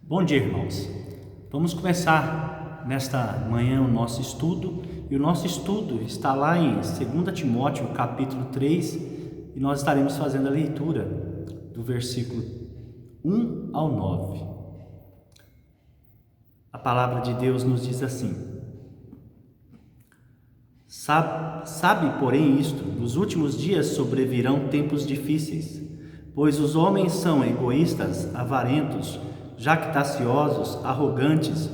Bom dia, irmãos. Vamos começar nesta manhã o nosso estudo, e o nosso estudo está lá em 2 Timóteo, capítulo 3, e nós estaremos fazendo a leitura do versículo 1 ao 9. A palavra de Deus nos diz assim: Sabe, porém, isto, nos últimos dias sobrevirão tempos difíceis, pois os homens são egoístas, avarentos, jactanciosos, arrogantes,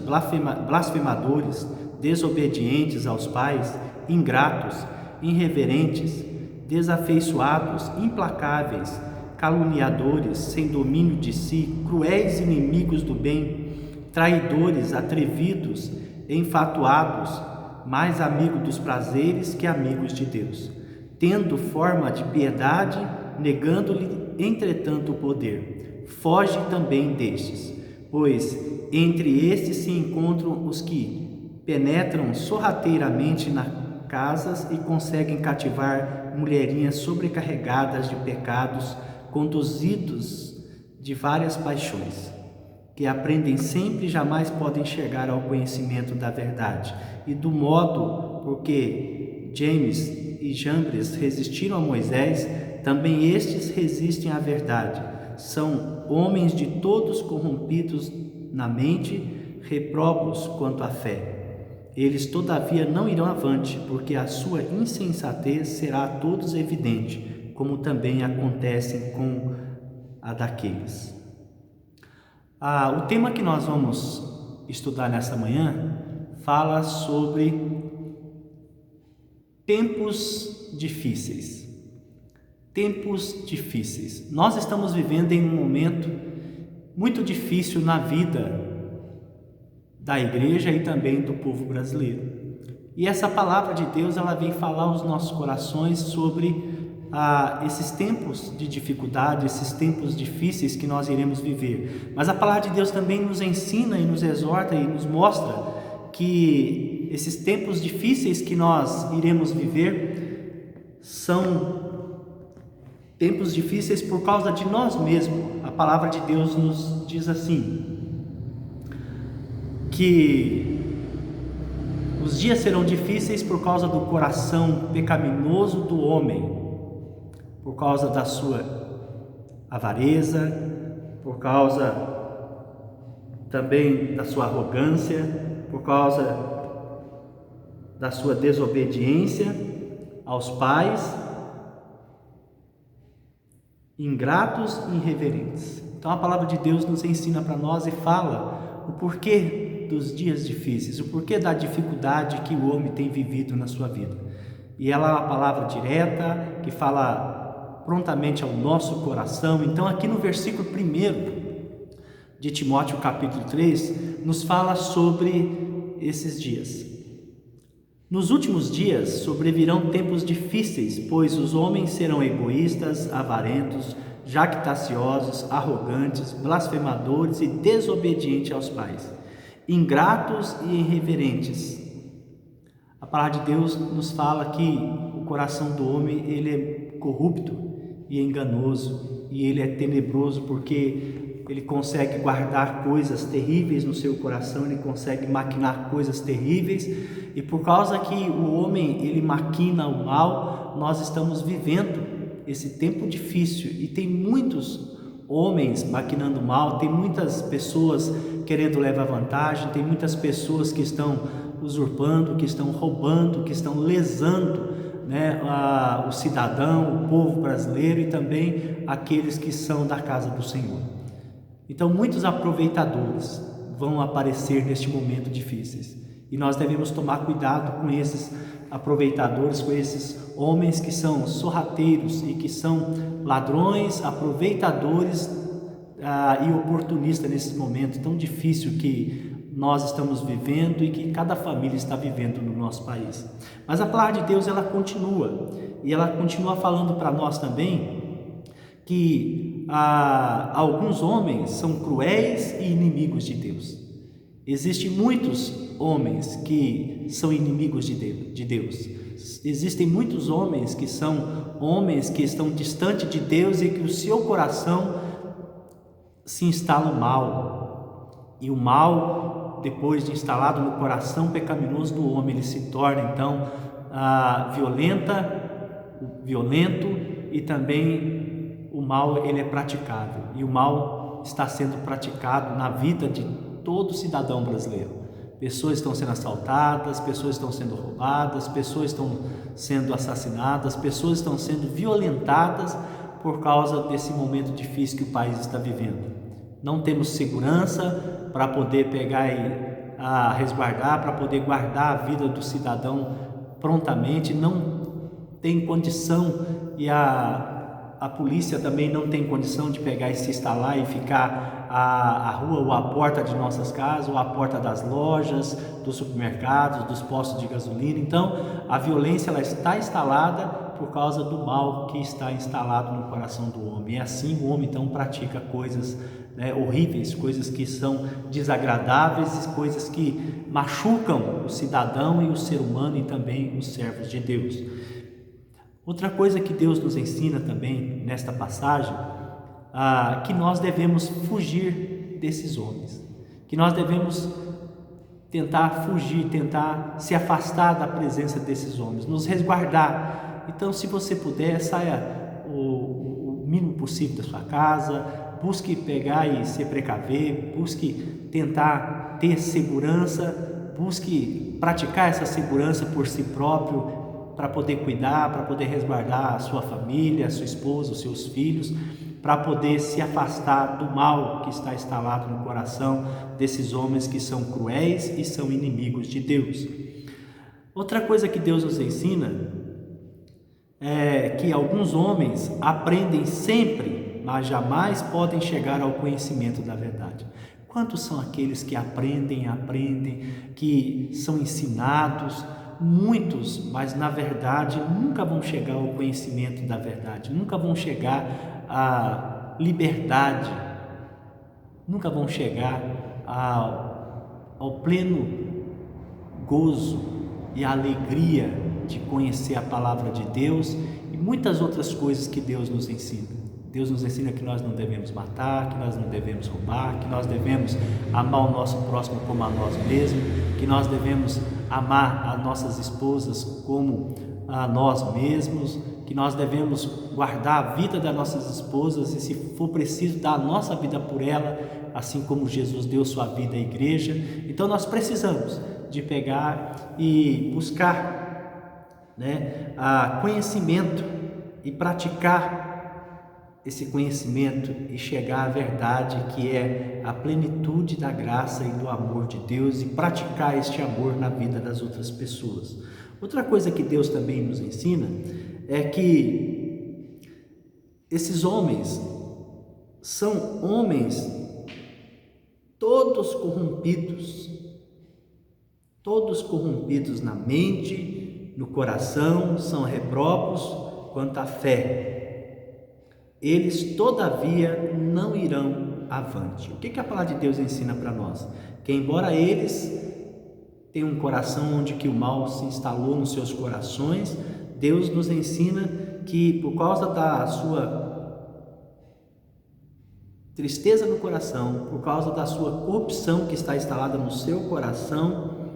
blasfemadores, desobedientes aos pais, ingratos, irreverentes, desafeiçoados, implacáveis, caluniadores, sem domínio de si, cruéis inimigos do bem, traidores, atrevidos, enfatuados, mais amigos dos prazeres que amigos de Deus, tendo forma de piedade, negando-lhe, entretanto, o poder. Foge também destes, pois entre estes se encontram os que penetram sorrateiramente nas casas e conseguem cativar mulherinhas sobrecarregadas de pecados, conduzidos de várias paixões, que aprendem sempre e jamais podem chegar ao conhecimento da verdade. E do modo porque James e Jambres resistiram a Moisés, também estes resistem à verdade. São homens de todos corrompidos na mente, reprobos quanto à fé. Eles, todavia, não irão avante, porque a sua insensatez será a todos evidente, como também acontece com a daqueles. O tema que nós vamos estudar nessa manhã fala sobre tempos difíceis. Tempos difíceis. Nós estamos vivendo em um momento muito difícil na vida da igreja e também do povo brasileiro. E essa palavra de Deus, ela vem falar aos nossos corações sobre esses tempos de dificuldade, esses tempos difíceis que nós iremos viver. Mas a palavra de Deus também nos ensina e nos exorta e nos mostra que esses tempos difíceis que nós iremos viver são tempos difíceis por causa de nós mesmos. A palavra de Deus nos diz assim, que os dias serão difíceis por causa do coração pecaminoso do homem, por causa da sua avareza, por causa também da sua arrogância, por causa da sua desobediência aos pais, ingratos e irreverentes. Então a palavra de Deus nos ensina para nós e fala o porquê dos dias difíceis, o porquê da dificuldade que o homem tem vivido na sua vida. E ela é uma palavra direta, que fala prontamente ao nosso coração. Então aqui no versículo 1 de Timóteo capítulo 3, nos fala sobre esses dias. Nos últimos dias sobrevirão tempos difíceis, pois os homens serão egoístas, avarentos, jactanciosos, arrogantes, blasfemadores e desobedientes aos pais, ingratos e irreverentes. A palavra de Deus nos fala que o coração do homem, ele é corrupto e enganoso, e ele é tenebroso porque ele consegue guardar coisas terríveis no seu coração, ele consegue maquinar coisas terríveis, e por causa que o homem, ele maquina o mal, nós estamos vivendo esse tempo difícil, e tem muitos homens maquinando mal, tem muitas pessoas querendo levar vantagem, tem muitas pessoas que estão usurpando, que estão roubando, que estão lesando, o cidadão, o povo brasileiro e também aqueles que são da casa do Senhor. Então muitos aproveitadores vão aparecer neste momento difíceis, e nós devemos tomar cuidado com esses aproveitadores, com esses homens que são sorrateiros e que são ladrões, aproveitadores e oportunistas nesse momento tão difícil que nós estamos vivendo e que cada família está vivendo no nosso país. Mas a palavra de Deus, ela continua, e ela continua falando para nós também que alguns homens são cruéis e inimigos de Deus. Existem muitos homens que são inimigos de Deus. Existem muitos homens que são homens que estão distantes de Deus e que o seu coração se instala o mal. E o mal, depois de instalado no coração pecaminoso do homem, ele se torna então violento, e também o mal ele é praticado. E o mal está sendo praticado na vida de todo cidadão brasileiro. Pessoas estão sendo assaltadas, pessoas estão sendo roubadas, pessoas estão sendo assassinadas, pessoas estão sendo violentadas por causa desse momento difícil que o país está vivendo. Não temos segurança para poder pegar e resguardar, para poder guardar a vida do cidadão prontamente, não tem condição, e a polícia também não tem condição de pegar e se instalar e ficar a rua ou a porta de nossas casas, ou a porta das lojas, dos supermercados, dos postos de gasolina. Então a violência ela está instalada por causa do mal que está instalado no coração do homem. E assim o homem então pratica coisas horríveis, coisas que são desagradáveis, coisas que machucam o cidadão e o ser humano e também os servos de Deus. Outra coisa que Deus nos ensina também nesta passagem, que nós devemos fugir desses homens, que nós devemos tentar fugir, tentar se afastar da presença desses homens, nos resguardar. Então, se você puder, saia o mínimo possível da sua casa, busque pegar e se precaver, busque tentar ter segurança, busque praticar essa segurança por si próprio, para poder cuidar, para poder resguardar a sua família, a sua esposa, os seus filhos, para poder se afastar do mal que está instalado no coração desses homens que são cruéis e são inimigos de Deus. Outra coisa que Deus nos ensina é que alguns homens aprendem sempre, mas jamais podem chegar ao conhecimento da verdade. Quantos são aqueles que aprendem, que são ensinados? Muitos, mas na verdade nunca vão chegar ao conhecimento da verdade, nunca vão chegar à liberdade, nunca vão chegar ao pleno gozo e alegria de conhecer a palavra de Deus e muitas outras coisas que Deus nos ensina. Deus nos ensina que nós não devemos matar, que nós não devemos roubar, que nós devemos amar o nosso próximo como a nós mesmos, que nós devemos amar as nossas esposas como a nós mesmos, que nós devemos guardar a vida das nossas esposas e, se for preciso, dar a nossa vida por ela, assim como Jesus deu sua vida à igreja. Então nós precisamos de pegar e buscar conhecimento e praticar esse conhecimento e chegar à verdade, que é a plenitude da graça e do amor de Deus, e praticar este amor na vida das outras pessoas. Outra coisa que Deus também nos ensina é que esses homens são homens todos corrompidos na mente, no coração, são repróprios quanto à fé. Eles, todavia, não irão avante. O que a palavra de Deus ensina para nós? Que embora eles tenham um coração onde que o mal se instalou nos seus corações, Deus nos ensina que, por causa da sua tristeza no coração, por causa da sua corrupção que está instalada no seu coração,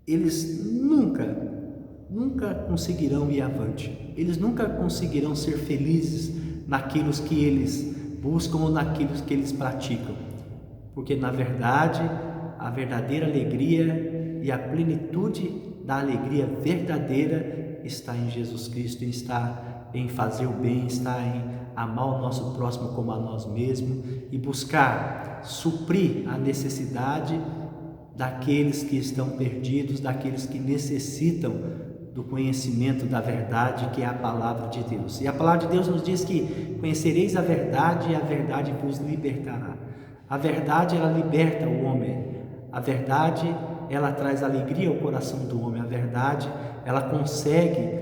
eles nunca conseguirão ir avante. Eles nunca conseguirão ser felizes naquilo que eles buscam ou naquilo que eles praticam, porque na verdade a verdadeira alegria e a plenitude da alegria verdadeira está em Jesus Cristo, está em fazer o bem, está em amar o nosso próximo como a nós mesmos e buscar suprir a necessidade daqueles que estão perdidos, daqueles que necessitam do conhecimento da verdade, que é a palavra de Deus. E a palavra de Deus nos diz que conhecereis a verdade e a verdade vos libertará. A verdade, ela liberta o homem. A verdade, ela traz alegria ao coração do homem. A verdade, ela consegue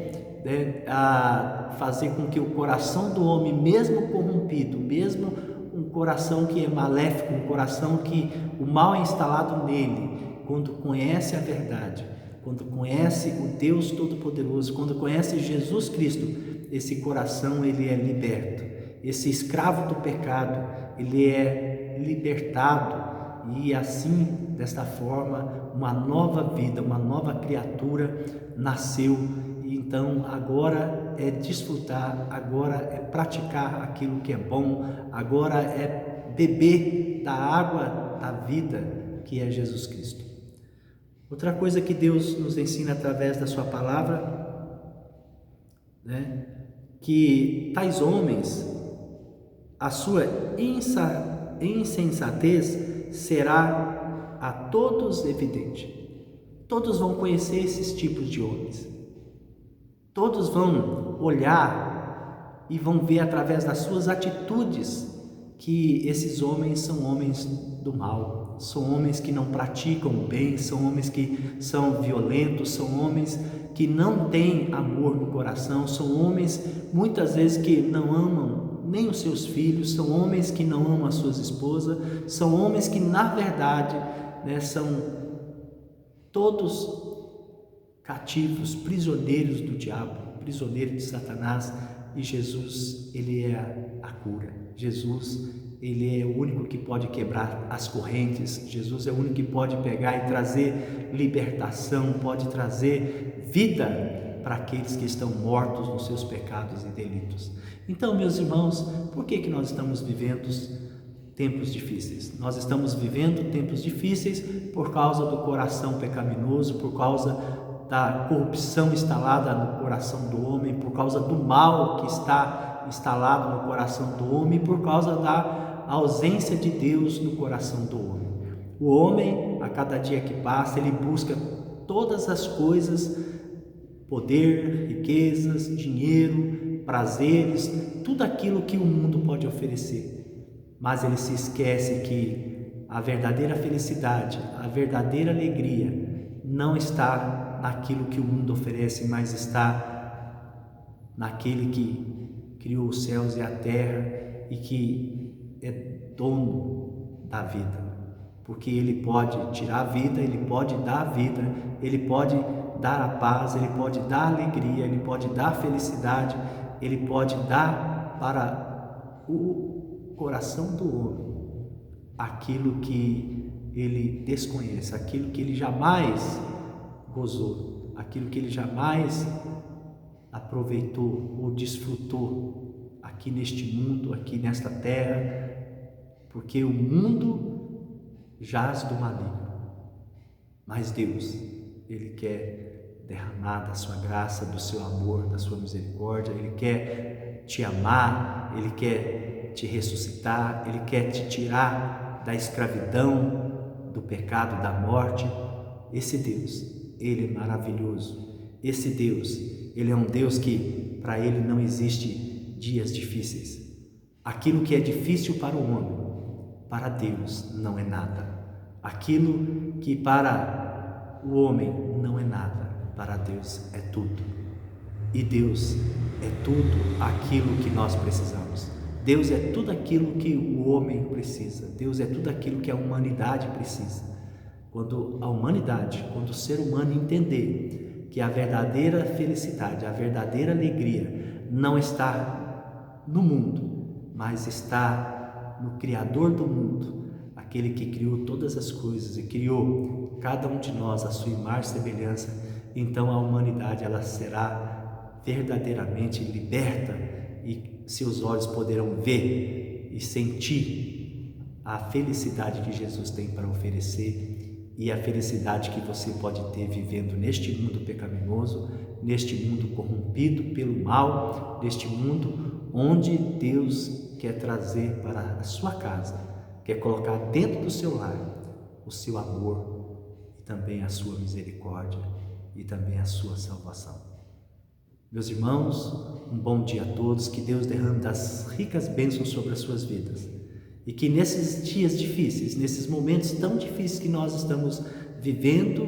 fazer com que o coração do homem, mesmo corrompido, mesmo um coração que é maléfico, um coração que o mal é instalado nele, quando conhece a verdade, quando conhece o Deus Todo-Poderoso, quando conhece Jesus Cristo, esse coração ele é liberto. Esse escravo do pecado, ele é libertado e assim, desta forma, uma nova vida, uma nova criatura nasceu. E então agora é desfrutar, agora é praticar aquilo que é bom, agora é beber da água da vida que é Jesus Cristo. Outra coisa que Deus nos ensina através da sua palavra, que tais homens, a sua insensatez será a todos evidente. Todos vão conhecer esses tipos de homens. Todos vão olhar e vão ver através das suas atitudes que esses homens são homens do mal, são homens que não praticam o bem, são homens que são violentos, são homens que não têm amor no coração, são homens muitas vezes que não amam nem os seus filhos, são homens que não amam as suas esposas, são homens que na verdade são todos cativos, prisioneiros do diabo, prisioneiros de Satanás. E Jesus, ele é a cura. Jesus, ele é o único que pode quebrar as correntes. Jesus é o único que pode pegar e trazer libertação, pode trazer vida para aqueles que estão mortos nos seus pecados e delitos. Então, meus irmãos, por que nós estamos vivendo tempos difíceis? Nós estamos vivendo tempos difíceis por causa do coração pecaminoso, por causa da corrupção instalada no coração do homem, por causa do mal que está instalado no coração do homem, por causa da ausência de Deus no coração do homem. O homem, a cada dia que passa, ele busca todas as coisas, poder, riquezas, dinheiro, prazeres, tudo aquilo que o mundo pode oferecer. Mas ele se esquece que a verdadeira felicidade, a verdadeira alegria não está naquilo que o mundo oferece, mas está naquele que criou os céus e a terra e que é dono da vida, porque ele pode tirar a vida, ele pode dar a vida, ele pode dar a paz, ele pode dar a alegria, ele pode dar a felicidade, ele pode dar para o coração do homem aquilo que ele desconhece, aquilo que ele jamais gozou, aquilo que ele jamais aproveitou ou desfrutou aqui neste mundo, aqui nesta terra, porque o mundo jaz do maligno, mas Deus, ele quer derramar da sua graça, do seu amor, da sua misericórdia, ele quer te amar, ele quer te ressuscitar, ele quer te tirar da escravidão, do pecado, da morte. Esse Deus, ele é maravilhoso. Esse Deus, ele é um Deus que para ele não existe dias difíceis. Aquilo que é difícil para o homem, para Deus não é nada. Aquilo que para o homem não é nada, para Deus é tudo. E Deus é tudo aquilo que nós precisamos. Deus é tudo aquilo que o homem precisa. Deus é tudo aquilo que a humanidade precisa. Quando a humanidade, quando o ser humano entender que a verdadeira felicidade, a verdadeira alegria não está no mundo, mas está no Criador do mundo, aquele que criou todas as coisas e criou cada um de nós a sua imagem e semelhança, então a humanidade ela será verdadeiramente liberta e seus olhos poderão ver e sentir a felicidade que Jesus tem para oferecer e a felicidade que você pode ter vivendo neste mundo pecaminoso, neste mundo corrompido pelo mal, neste mundo onde Deus quer trazer para a sua casa, quer colocar dentro do seu lar o seu amor e também a sua misericórdia e também a sua salvação. Meus irmãos, um bom dia a todos, que Deus derrame das ricas bênçãos sobre as suas vidas. E que nesses dias difíceis, nesses momentos tão difíceis que nós estamos vivendo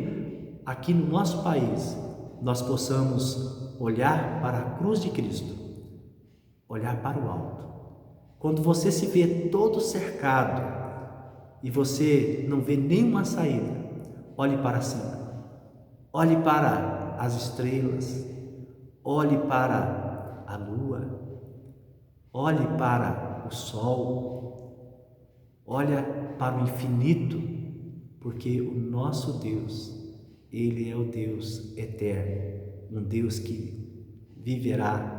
aqui no nosso país, nós possamos olhar para a cruz de Cristo, olhar para o alto. Quando você se vê todo cercado e você não vê nenhuma saída, olhe para cima, olhe para as estrelas, olhe para a lua, olhe para o sol. Olha para o infinito, porque o nosso Deus, Ele é o Deus eterno, um Deus que viverá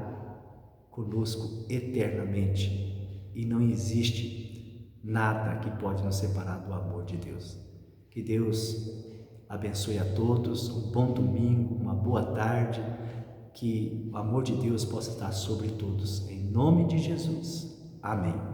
conosco eternamente, e não existe nada que pode nos separar do amor de Deus. Que Deus abençoe a todos, um bom domingo, uma boa tarde, que o amor de Deus possa estar sobre todos, em nome de Jesus. Amém.